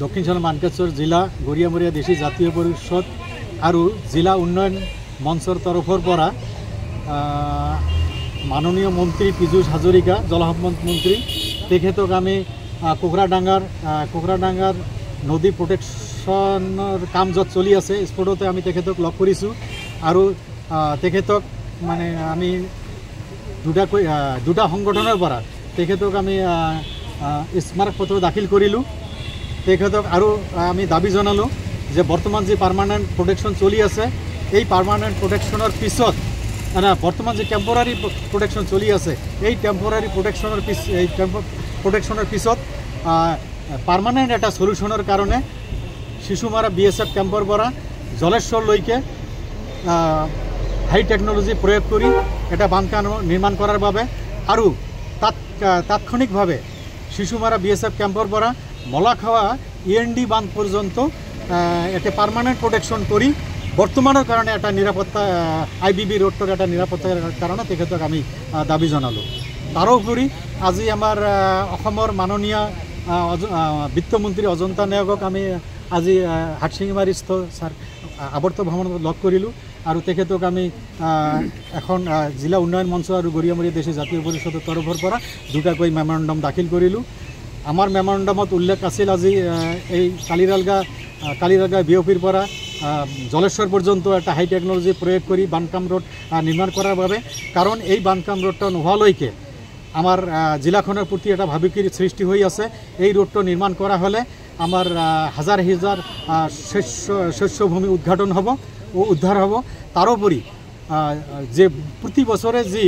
দক্ষিণ চীনাল মানকাছৰ জিলা গৰিয়ামৰীয়া দেশী জাতীয় পৰিষদ আৰু জিলা উন্নয়ন মঞ্চৰ তৰফৰ পৰা মাননীয় মন্ত্ৰী পীযুষ হাজৰিকা জলসম্পদ মন্ত্ৰী তেখেতক আমি কোকৰাডাঙ্গাৰ নদী প্ৰটেকশ্যনৰ কাম য'ত চলি আছে স্পটতে আমি তেখেতক লগ কৰিছোঁ আৰু তেখেতক মানে আমি দুটা সংগঠনৰ পৰা তেখেতক আমি স্মাৰকপত্ৰ দাখিল কৰিলোঁ। তেখেতক আৰু আমি দাবী জনালোঁ যে বৰ্তমান যি পাৰ্মানেণ্ট প্ৰটেকশ্যন চলি আছে এই পাৰ্মানেণ্ট প্ৰটেকশ্যনৰ পিছত বৰ্তমান যি টেম্পৰাৰী প্ৰটেকশ্যন চলি আছে এই টেম্পৰাৰী প্ৰটেকশ্যনৰ পিছত পাৰ্মানেণ্ট এটা সলিউশ্যনৰ কাৰণে শিশুমাৰা BSF কেম্পৰ পৰা জলেশ্বৰলৈকে হাই টেকনলজি প্ৰয়োগ কৰি এটা বান্ধ নিৰ্মাণ কৰাৰ বাবে আৰু তাৎক্ষণিকভাৱে শিশুমাৰা BSF কেম্পৰ পৰা মলাখাৱা END বান্ধ পৰ্যন্ত এটা পাৰ্মানেণ্ট প্ৰটেকশ্যন কৰি বৰ্তমানৰ কাৰণে এটা নিৰাপত্তা IBB ৰোডৰ এটা নিৰাপত্তাৰ কাৰণে তেখেতক আমি দাবী জনালোঁ। তাৰোপৰি আজি আমাৰ অসমৰ মাননীয় বিত্তমন্ত্ৰী অজন্তা নেওগক আমি আজি হাটশিঙিমাৰীস্থ আৱৰ্ত ভ্ৰমণত লগ কৰিলোঁ আৰু তেখেতক আমি এখন জিলা উন্নয়ন মঞ্চ আৰু গৰিয়ামৰীয়া দেশী জাতীয় পৰিষদৰ তৰফৰ পৰা দুটাকৈ মেমৰেণ্ডাম দাখিল কৰিলোঁ। আমাৰ মেমৰেণ্ডামত উল্লেখ আছিল আজি এই কালিৰালগা বিঅপিৰ পৰা জলেশ্বৰ পৰ্যন্ত এটা হাই টেকনলজি প্ৰয়োগ কৰি বানকাম ৰোড নিৰ্মাণ কৰাৰ বাবে, কাৰণ এই বানকাম ৰোডটো নোহোৱালৈকে আমাৰ জিলাখনৰ প্ৰতি এটা ভাবুকিৰ সৃষ্টি হৈ আছে। এই ৰোডটো নিৰ্মাণ কৰা হ'লে আমাৰ হাজাৰ হাজাৰ শস্যভূমি উদ্ধাৰ হ'ব। তাৰোপৰি যে প্ৰতি বছৰে যি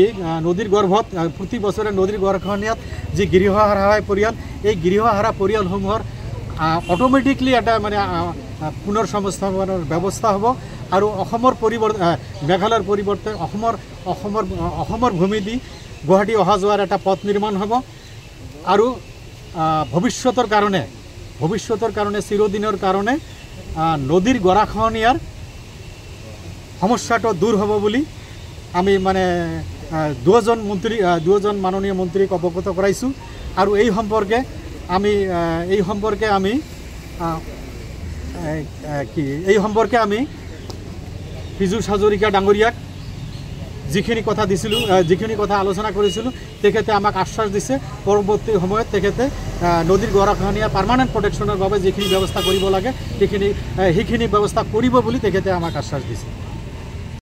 নদীৰ গৰ্ভত প্ৰতি বছৰে নদীৰ গৰাখহনীয়াত যি গৃহহাৰা পৰিয়াল, এই গৃহহাৰা পৰিয়ালসমূহৰ অটোমেটিকলি এটা মানে পুনৰ সংস্থাপনৰ ব্যৱস্থা হ'ব আৰু অসমৰ মেঘালয়ৰ পৰিৱৰ্তে অসমৰ ভূমি দি গুৱাহাটী অহা যোৱাৰ এটা পথ নিৰ্মাণ হ'ব আৰু ভৱিষ্যতৰ কাৰণে চিৰদিনৰ কাৰণে নদীৰ গৰাখহনীয়াৰ সমস্যাটো দূৰ হ'ব বুলি আমি মানে দুজন মাননীয় মন্ত্ৰীক অৱগত কৰাইছোঁ আৰু এই সম্পৰ্কে আমি পীযুষ হাজৰিকা ডাঙৰীয়াক যিখিনি কথা আলোচনা কৰিছিলোঁ তেখেতে আমাক আশ্বাস দিছে পৰৱৰ্তী সময়ত তেখেতে নদীৰ গৰাখহনীয়া পাৰ্মানেণ্ট প্ৰটেকশ্যনৰ বাবে যিখিনি ব্যৱস্থা কৰিব লাগে সেইখিনি ব্যৱস্থা কৰিব বুলি তেখেতে আমাক আশ্বাস দিছে।